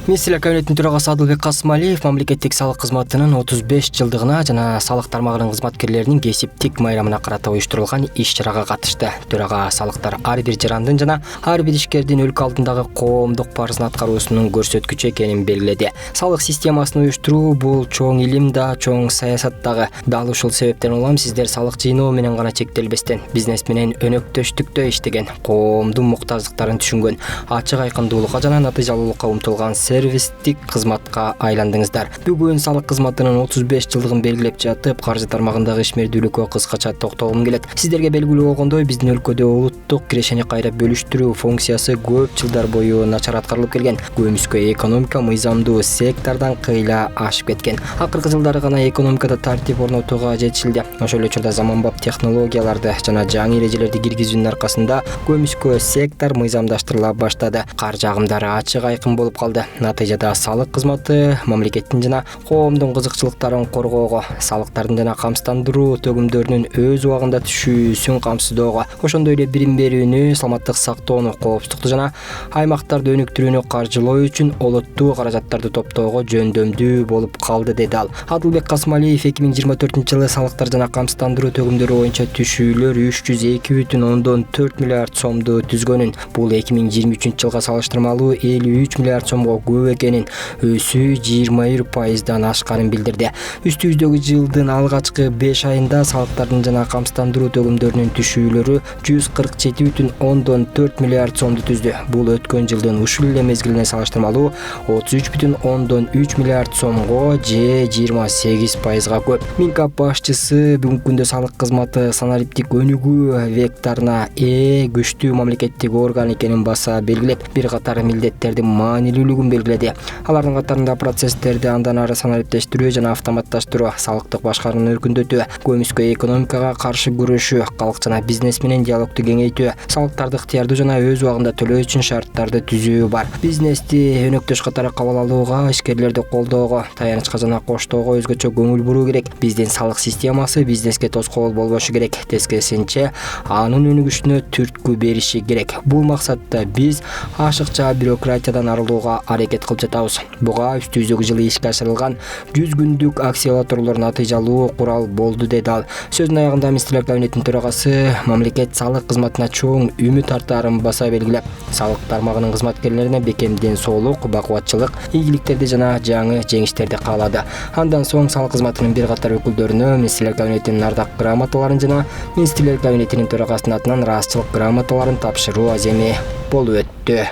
Министрлер кабинетинин төрагасы Адылбек Касымалиев мамлекеттик салык кызматынын 35 жылдыгына жана салык тармагынын кызматкерлеринин кесиптик майрамына карата уюштурулган иш-чарага катышты. Төрага салыктар ар бир жарандын жана ар бир ишкердин өлкө алдындагы коомдук парызын аткаруусунун көрсөткүчү экенин белгиледи. Салык системасын уюштуруу бул чоң илим да, чоң саясат дагы. Дал ушул себептен улам сиздер салык жыйноо менен гана чектелбестен, бизнес менен өнөктөштүктө иштеген, коомдун муктаждыктарын түшүнгөн, ачык айкындуулукка жана натыйжалуулукка умтулган сервистик кызматка айландыңыздар. Бүгүн салык кызматынын 35 жылдыгын белгилеп жатып, каржы тармагындагы ишмердүүлүккө кыскача токтолгум келет. Сиздерге белгилүү болгондой, биздин өлкөдө улуттук кирешени кайра бөлүштүрүү функциясы көп жылдар бою начар аткарылып келген. Көмүскө экономика мыйзамдуу сектордон кыйла ашып кеткен. Акыркы жылдары гана экономикада тартип орнотууга жетишилди. Ошол эле учурда заманбап технологияларды жана жаңы эрежелерди киргизүүнүн аркасында көмүскө сектор мыйзамдаштырыла баштады. Каржы агымдары ачык айкын болуп калды. Натыйжада салык кызматы мамлекеттин жана коомдун кызыкчылыктарын коргоого, салыктардын жана камсыздандыруу төгүмдөрүнүн өз убагында түшүүсүн камсыздоого, ошондой эле билим берүүнү, саламаттык сактоону, коопсуздукту жана аймактарды өнүктүрүүнү каржылоо үчүн олоттуу каражаттарды топтоого жөндөмдүү болуп калды, деди ал. Адылбек Касымалиев 2024-жылы салыктар жана камсыздандыруу төгүмдөрү боюнча түшүүлөр 302,4 миллиард сомду түзгөнүн, бул 2023-жылга салыштырмалуу 53 миллиард сомго көп экенин, өсүү 21%дан ашканын билдирди. Үстүбүздөгү жылдын алгачкы 5 айында салыктардын жана камсыздандыруу төгүмдөрүнүн түшүүлөрү 147,4 миллиард сомду түздү. Бул өткөн жылдын ушул эле мезгилине салыштырмалуу 33,3 миллиард сомго же 28%га көп. Минкап башчысы бүгүнкү күндө салык кызматы санариптик өнүгүү векторуна күчтүү мамлекеттик орган экенин баса белгилеп, бир катар милдеттердин маанилүүлүгүн белгиледи. Алардын катарында процесстерди андан ары санариптештирүү жана автоматташтыруу, салыктык башкарууну өркүндөтүү, көмүскө экономикага каршы күрөшүү, калк жана бизнес менен диалогду кеңейтүү, салыктарды ыктыярдуу жана өз убагында төлөө үчүн шарттарды түзүү бар. Бизнести өнөктөш катары кабыл алууга, ишкерлерди колдоого, таянычка жана коштоого өзгөчө көңүл буруу керек. Биздин салык системасы бизнеске тоскоол болбошу керек, тескерисинче анын өнүгүшүнө түрткү бериши керек. Бул максатта биз ашыкча бюрократиядан арылууга аракет кылып жатабыз. Буга үстүбүздөгү жылы ишке ашырылган 100 күндүк акселераторлор натыйжалуу курал болду, деди ал. Сөзүнүн аягында министрлер кабинетинин төрагасы мамлекет салык кызматына чоң үмүт артаарын баса белгилеп, салык тармагынын кызматкерлерине бекем ден соолук, бакубатчылык, ийгиликтерди жана жаңы жеңиштерди каалады. Андан соң салык кызматынын бир катар өкүлдөрүнө министрлер кабинетинин ардак грамоталарын жана министрлер кабинетинин төрагасынын атынан ыраазычылык грамоталарын тапшыруу аземи болуп өттү.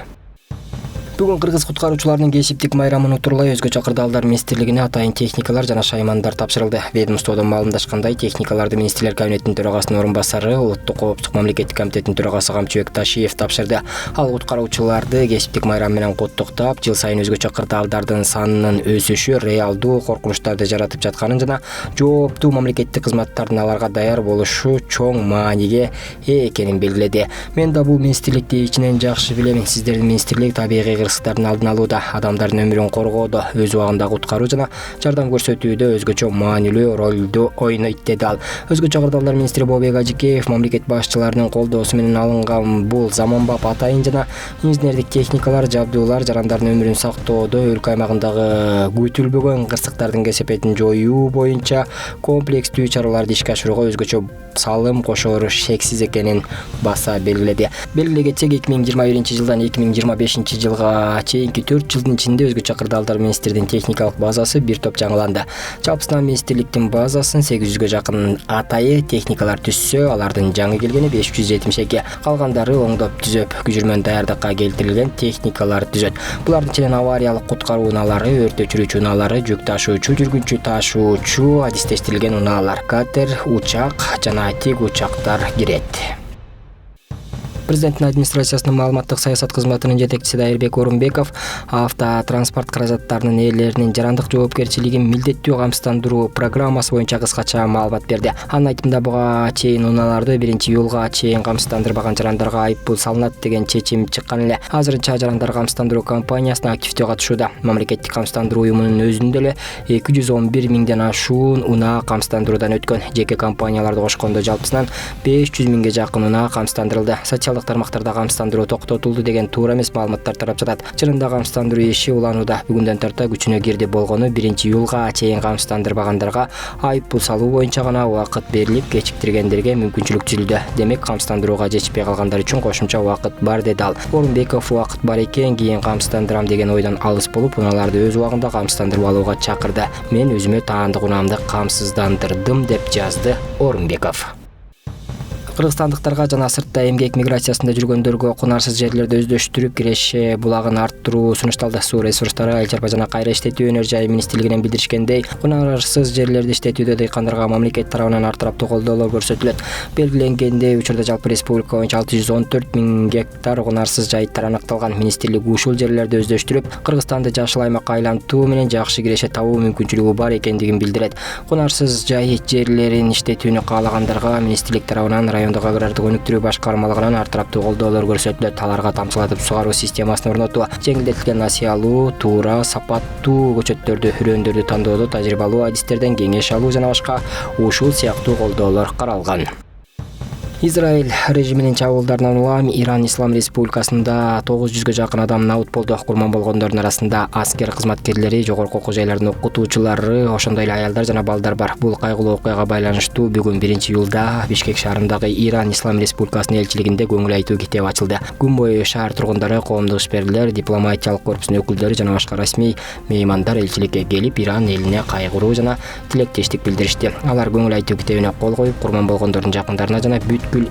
Бүгүн кыргыз куткаруучуларынын кесиптик майрамын утурлай өзгөчө кырдаалдар министрлигине атайын техникалар жана шаймандар тапшырылды. Ведомстводон маалымдашкандай, техникаларды министрлер кабинетинин төрагасынын орун басары, улуттук коопсуздук мамлекеттик комитетинин төрагасы Камчыбек Ташиев тапшырды. Ал куткаруучуларды кесиптик майрам менен куттуктап, жыл сайын өзгөчө кырдаалдардын санынын өсүшү реалдуу коркунучтарды жаратып жатканын жана жооптуу мамлекеттик кызматтардын аларга даяр болушу чоң мааниге ээ экенин белгиледи. Мен да бул министрликти ичинен жакшы билем. Сиздердин министрлик табигый кырсыктардын алдын алууда, адамдардын өмүрүн коргоодо, өз убагында куткаруу жана жардам көрсөтүүдө өзгөчө маанилүү ролду ойнойт, деди ал. Өзгөчө кырдаалдар министри Бообек Ажикеев мамлекет башчыларынын колдоосу менен алынган бул заманбап атайын жана инженердик техникалар, жабдуулар жарандардын өмүрүн сактоодо, өлкө аймагындагы күтүлбөгөн кырсыктардын кесепетин жоюу боюнча комплекстүү чараларды ишке ашырууга өзгөчө салым кошоору шексиз экенин баса белгиледи. Белгилей кетсек, 2021-жылдан 2025-жылга чейинки 4 жылдын ичинде өзгөчө кырдаалдар министрдин техникалык базасы бир топ жаңыланды. Жалпысынан министрликтин базасын 800гө жакын атайы техникалар түзсө, алардын жаңы келгени 572. Калгандары оңдоп түзөп, күжүрмөн даярдыкка келтирилген техникалар түзөт. Булардын ичинен авариялык куткаруу унаалары, өрт өчүрүүчү унаалары, жүк ташуучу, жүргүнчү ташуучу, адистештирилген унаалар, катер, учак жана тик учактар кирет. Президенттин администрациясынын маалыматтык саясат кызматынын жетекчиси Дайырбек Орунбеков автотранспорт каражаттарынын ээлеринин жарандык жоопкерчилигин милдеттүү камсыздандыруу программасы боюнча кыскача маалымат берди. Анын айтымында, буга чейин унааларды 1-июлга чейин камсыздандырбаган жарандарга айыппул салынат деген чечим чыккан эле. Азырынча жарандар камсыздандыруу кампаниясына активдүү катышууда. Мамлекеттик камсыздандыруу уюмунун өзүндө эле 211 миңден ашуун унаа камсыздандыруудан өткөн. Жеке компанияларды кошкондо жалпысынан 500 миңге жакын унаа камсыздандырылды. барлык тармактарда камсыздандыруу токтотулду деген туура эмес маалыматтар тарап жатат. Чынында камсыздандыруу иши уланууда. Бүгүндөн тарта күчүнө кирди болгону 1-июлга чейин камсыздандырбагандарга айып пул салуу боюнча гана убакыт берилип, кечиктиргендерге мүмкүнчүлүк түзүлдү. Демек камсыздандырууга жетишпей калгандар үчүн кошумча убакыт бар деди ал. Орунбеков убакыт бар экен, кийин камсыздандырам деген ойдон алыс болуп, унааларды өз убагында камсыздандырып алууга чакырды. Мен өзүмө таандык унаамды камсыздандырдым деп жазды Орунбеков. Кыргызстандыктарга жана сыртта эмгек миграциясында жүргөндөргө кунарсыз жерлерди өздөштүрүп киреше булагын арттыруу сунушталды. Суу ресурстары, айыл чарба жана кайра иштетүү өнөр жайы министрлигинен билдиришкендей, кунарсыз жерлерди иштетүүдө дыйкандарга мамлекет тарабынан ар тараптуу колдоолор көрсөтүлөт. Белгиленгендей, учурда жалпы республика боюнча 614 000 гектар кунарсыз жайыттар аныкталган. Министрлик ушул жерлерди өздөштүрүп, Кыргызстанды жашыл аймакка айлантуу менен жакшы киреше табуу мүмкүнчүлүгү бар экендигин билдирет. Кунарсыз жайыт жерлерин иштетүүнү каалагандарга министрлик тарабынан райондук агрардык өнүктүрүү башкармалыгынан ар тараптуу колдоолор көрсөтүлөт. Аларга тамчылатып сугаруу системасын орнотуу, жеңилдетилген насыялуу, туура, сапаттуу көчөттөрдү, үрөндөрдү тандоодо тажрыйбалуу адистерден кеңеш алуу жана башка ушул сыяктуу колдоолор каралган. Израиль режиминин чабуулдарынан улам Иран Ислам Республикасында 900-гө жакын адам набыт болду. Курман болгондордун арасында аскер кызматкерлери, жогорку окуу жайлардын окутуучулары, ошондой эле аялдар жана балдар бар. Бул кайгылуу окуяга байланыштуу бүгүн 1-июлда Бишкек шаарындагы Иран Ислам Республикасынын элчилигинде көңүл айтуу китеби ачылды. Күн бою шаар тургундары, коомдук ишмерлер, дипломатиялык корпустун өкүлдөрү жана башка расмий меймандар элчиликке келип, Иран элине кайгыруу жана тилектештик билдиришти. Алар көңүл айтуу китебине кол коюп, курман болгондордун жакындарына жана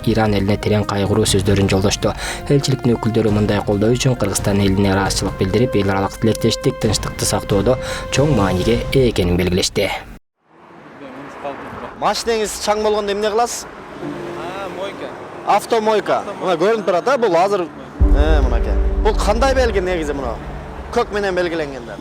Иран элине терең кайгыруу сөздөрүн жолдошту. Элчиликтин өкүлдөрү мындай колдоо үчүн Кыргызстан элине ыраазычылык билдирип, эл аралык тилектештик, тынчтыкты сактоодо чоң мааниге ээ экенин белгилешти. Машинеңиз чаң болгондо эмне кыласыз? Мойка. Автомойка. Мына көрүнүп турат да, бул азыр мынакей. Бул кандай белги негизи мына? Көк менен белгиленгендер.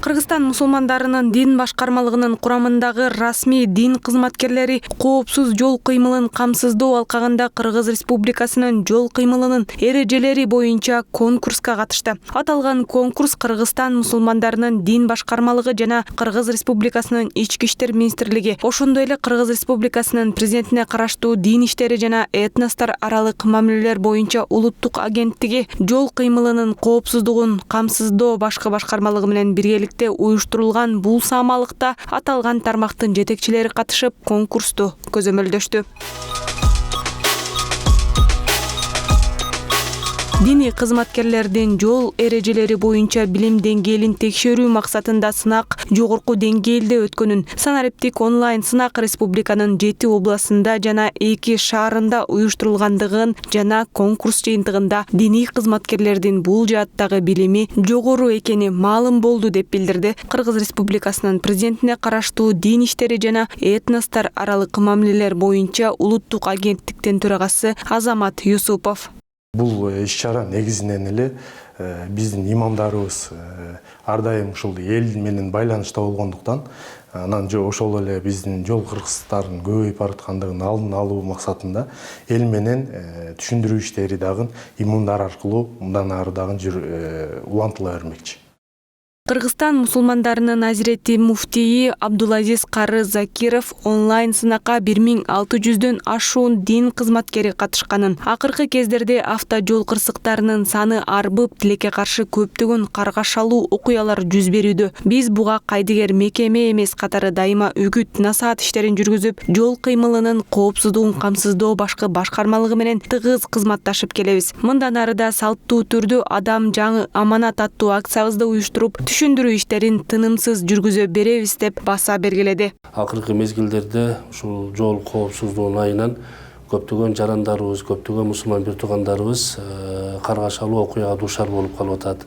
Кыргызстан мусулмандарынын дин башкармалыгынын курамындагы расмий дин кызматкерлери коопсуз жол кыймылын камсыздоо алкагында Кыргыз Республикасынын жол кыймылынын эрежелери боюнча конкурска катышты. Аталган конкурс Кыргызстан мусулмандарынын дин башкармалыгы жана Кыргыз Республикасынын ички иштер министрлиги, ошондой эле Кыргыз Республикасынын президентине караштуу дин иштери жана этностор аралык мамилелер боюнча улуттук агенттиги жол кыймылынын коопсуздугун камсыздоо башкы башкармалыгы менен биргеликте уюштурулган бул самалыкта аталган тармактын жетекчилери катышып, конкурсту көзөмөлдөштү. Диний кызматкерлердин жол эрежелери боюнча билим деңгээлин текшерүү максатында сынак жогорку деңгээлде өткөнүн, санариптик онлайн сынак республиканын 7 областында жана 2 шаарында уюштурулгандыгын жана конкурс жыйынтыгында диний кызматкерлердин бул жааттагы билими жогору экени маалым болду деп билдирди Кыргыз Республикасынын президентине караштуу дин иштери жана этностор аралык мамилелер боюнча улуттук агенттиктин төрагасы Азамат Юсупов. Бул иш-чара негизинен эле биздин имамдарыбыз ар дайым ушул эл менен байланышта болгондуктан, анан ошол эле биздин жол кыргызтардын көбөйүп бараткандыгын алдын алуу максатында эл менен түшүндүрүү иштери дагы имамдар аркылуу мындан ары дагы улантыла бермекчи. Кыргызстан мусулмандарынын азирети муфтийи Абдулазиз Кары Закиров онлайн сынакка 1600дөн ашуун дин кызматкери катышканын, акыркы кездерде автожол кырсыктарынын саны арбып, тилекке каршы көптөгөн каргашалуу окуялар жүз берүүдө. Биз буга кайдыгер мекеме эмес катары дайыма үгүт, насаат иштерин жүргүзүп, жол кыймылынын коопсуздугун камсыздоо башкы башкармалыгы менен тыгыз кызматташып келебиз. Мындан ары да салттуу түрдө адам жаңы аманат аттуу акциябызды уюштуруп, түшүндүрүү иштерин тынымсыз жүргүзө беребиз деп баса бергиледи. Акыркы мезгилдерде ушул жол коопсуздугунун айынан көптөгөн жарандарыбыз, көптөгөн мусулман бир туугандарыбыз каргашалуу окуяга дуушар болуп калып атат.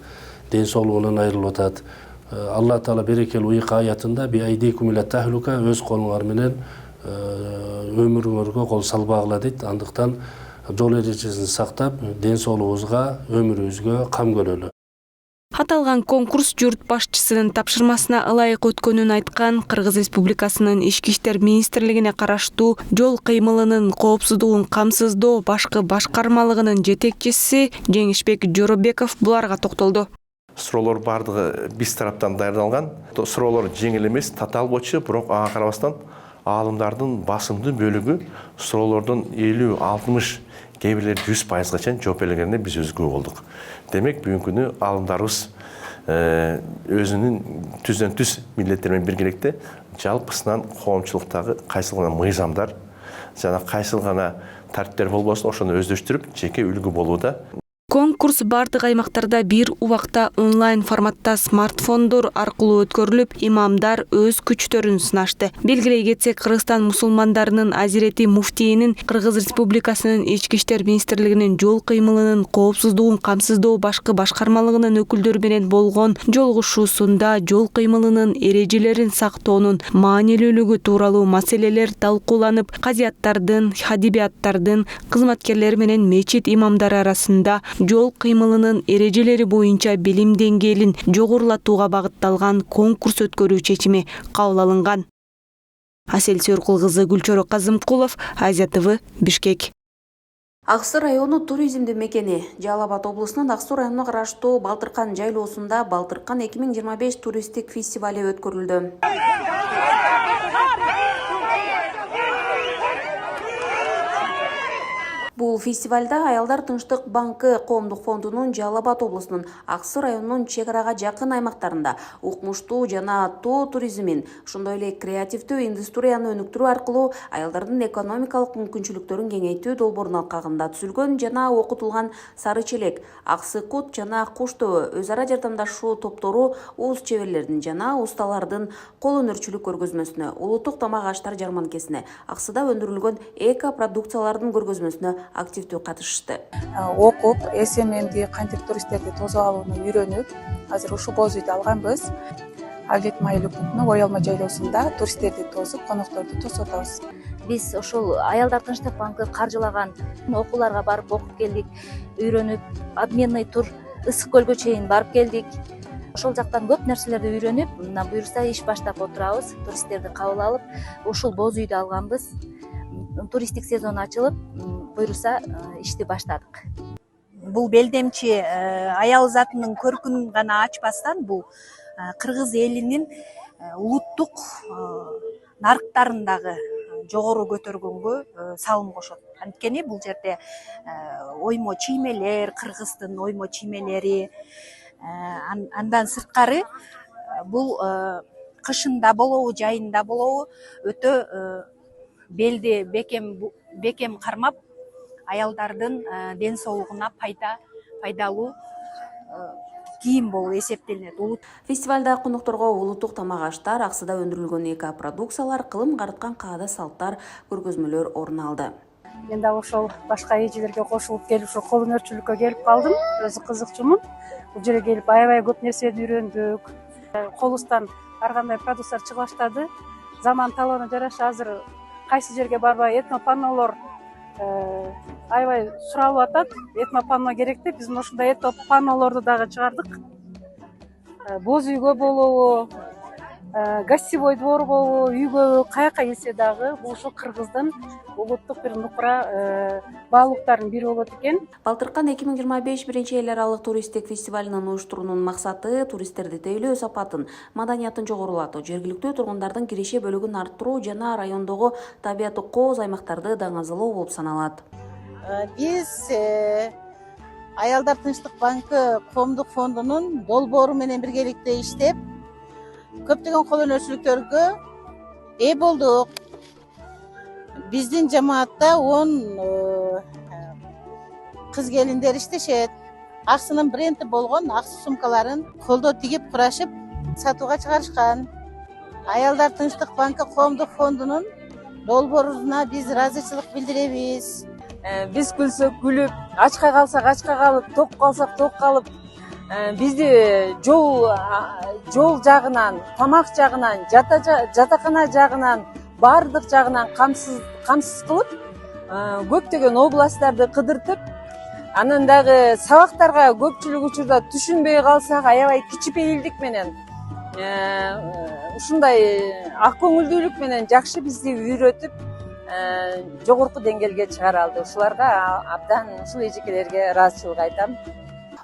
ден соолугунан айрылып атат. Алла Таала берекелүү уйк аятында би айдикум иля тахлука өз колуңар менен өмүрүңөргө кол салбагыла дейт. Андыктан жол эрежесин сактап, ден соолугубузга, өмүрүбүзгө кам көрөлү. Аталган конкурс журт башчысынын тапшырмасына ылайык өткөнүн айткан Кыргыз Республикасынын Ички иштер министрлигине караштуу жол кыймылынын коопсуздугун камсыздоо башкы башкармалыгынын жетекчиси Жеңишбек Жоробеков буларга токтолду. Суроолор бардыгы биз тараптан даярдалган. Суроолор жеңил эмес, татаал болчу, бирок ага карабастан аалымдардын басымдуу бөлүгү суроолордун 50-60, кээ бирлери 100%га чейин жооп бергенине биз өзгө болдук. Демек, бүгүнкү күнү аалымдарыбыз өзүнүн түздөн түз милдеттери менен биргеликте жалпысынан коомчулуктагы кайсыл гана мыйзамдар жана кайсыл гана тартиптер болбосун ошону өздөштүрүп, жеке үлгү болууда. Конкурс бардык аймактарда бир убакта онлайн форматта смартфондор аркылуу өткөрүлүп, имамдар өз күчтөрүн сынашты. Белгилей кетсек, Кыргызстан мусулмандарынын азирети муфтийинин Кыргыз Республикасынын Ички иштер министрлигинин жол кыймылынын коопсуздугун камсыздоо башкы башкармалыгынын өкүлдөрү менен болгон жолугушуусунда жол кыймылынын эрежелерин сактоонун маанилүүлүгү тууралуу маселелер талкууланып, казияттардын, хадибияттардын кызматкерлери менен мечит имамдары арасында жол кыймылынын эрежелери боюнча билим деңгээлин жогорулатууга багытталган конкурс өткөрүү чечими кабыл алынган. Асел Сөркул кызы, Гүлчөрө Казымкулов, Азия ТВ, Бишкек. Аксы району туризмдин мекени. Жалал Абад облусунун Аксы районуна караштуу Балтыркан жайлоосунда Балтыркан 2025 туристтик фестивали өткөрүлдү. Бул фестивалда Аялдар тынчтык банкы коомдук фондунун Жалал Абад облусунун Аксы районунун чек арага жакын аймактарында укмуштуу жана тоо туризмин, ошондой эле креативдүү индустрияны өнүктүрүү аркылуу аялдардын экономикалык мүмкүнчүлүктөрүн кеңейтүү долбоорунун алкагында түзүлгөн жана окутулган Сары Челек, Аксы Кут жана Куш төбө өз ара жардамдашуу топтору уус чеберлердин жана усталардын кол өнөрчүлүк көргөзмөсүнө, улуттук тамак аштар жарманкесине, Аксыда өндүрүлгөн эко продукциялардын көргөзмөсүнө активдүү катышышты. Окуп, СММди, кантип туристтерди тосуп алууну үйрөнүп, азыр ушул боз үйдү алганбыз. Авет Майылыкмунун Оялма жайлоосунда туристтерди тосуп, конокторду тосуп атабыз. Биз ошол Аялдар тынчтык банкы каржылаган окууларга барып окуп келдик, үйрөнүп, обменный тур Ысык көлгө чейин барып келдик. Ошол жактан көп нерселерди үйрөнүп, мына буюрса иш баштап отурабыз, туристтерди кабыл алып, ушул боз үйдү алганбыз. Туристтик сезон ачылып, буюрса ишти баштадык. Бул белдемчи аял затынын көркүн гана ачпастан, бул кыргыз элинин улуттук нарыктарындагы жогору көтөргөнгө салым кошот. Анткени бул жерде оймо чиймелер, кыргыздын оймо чиймелери, андан сырткары бул кышында болобу, жайында болобу өтө белди бекем кармап, аялдардын ден соолугуна пайдалуу кийим болуп эсептелет. Фестивалда конокторго улуттук тамак аштар, Аксыда өндүрүлгөн эко продукциялар, кылым карыткан каада салттар көргөзмөлөр орун алды. Мен да ошол башка эжелерге кошулуп келип, ошо кол өнөрчүлүккө келип калдым. Өзү кызыкчумун. Бул жерге келип аябай көп нерсени үйрөндүк. Колубуздан ар кандай продукциялар чыга баштады. Заман талабына жараша азыр кайсы жерге барбай этнопаннолор аябай суралып атат. Этнопанно керек деп, биз ушундай этнопаннолорду дагы чыгардык. Боз үйгө болобу, гостевой двор болобу, үйгө каяка келсе дагы бул ушу кыргыздын улуттук бир нукура баалуулуктарынын бири болот экен. Балтыркан 2025 биринчи эл аралык туристтик фестивалынын уюштуруунун максаты туристтерди тейлөө сапатын, маданиятын жогорулатуу, жергиликтүү тургундардын киреше бөлүгүн арттыруу жана райондогу табияты кооз аймактарды даңазалоо болуп саналат. Биз Аялдар тынчтык банкы коомдук фондунун долбоору менен биргеликте иштеп, көптөгөн кол өнөрчүлүктөргө ээ болдук. Биздин жамаатта 10 кыз келиндер иштешет. Аксынын бренди болгон Аксы сумкаларын колдо тигип курашып сатууга чыгарышкан. Аялдар тынчтык банкы коомдук фондунун долбооруна биз ыраазычылык билдиребиз. Биз күлсөк күлүп, ачка калсак ачка калып, ток калсак ток калып, бизди жол жагынан, тамак жагынан, жатакана жагынан, баардык жагынан камсыз кылып, көптөгөн областтарды кыдыртып, анан дагы сабактарга көпчүлүк учурда түшүнбөй калсак, аябай кичипейилдик менен, ушундай ак көңүлдүүлүк менен жакшы бизди үйрөтүп, жогорку деңгээлге чыгара алды. Ушуларга абдан ушул эжекелерге ыраазычылык айтам.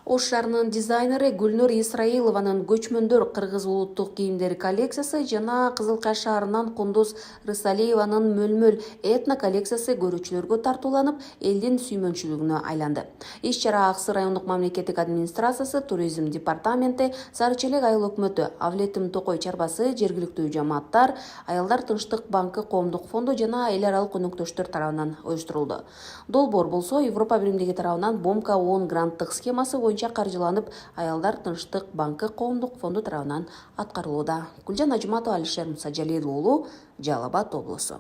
Ош шаарынын дизайнери Гүлнур Исраилованын көчмөндөр кыргыз улуттук кийимдери коллекциясы жана Кызылкаш шаарынан Кундуз Рысалиеванын мөлмөл этно коллекциясы көрүүчүлөргө тартууланып, элдин сүймөнчүлүгүнө айланды. Иш-чара Аксы райондук мамлекеттик администрациясы, туризм департаменти, Сары Челек айыл өкмөтү, Авлетим Токой чарбасы, жергиликтүү жамааттар, Аялдар тынчтык банкы коомдук фонду жана эл аралык өнөктөштөр тарабынан уюштурулду. Долбоор болсо Европа биримдиги тарабынан Бомка 10 гранттык схемасы боюнча каржыланып, Аялдар тынчтык банкы коомдук фонду тарабынан аткарылууда. Гүлжан Ажматова, Алишер Мусажалил уулу, Жалал Абад облусу.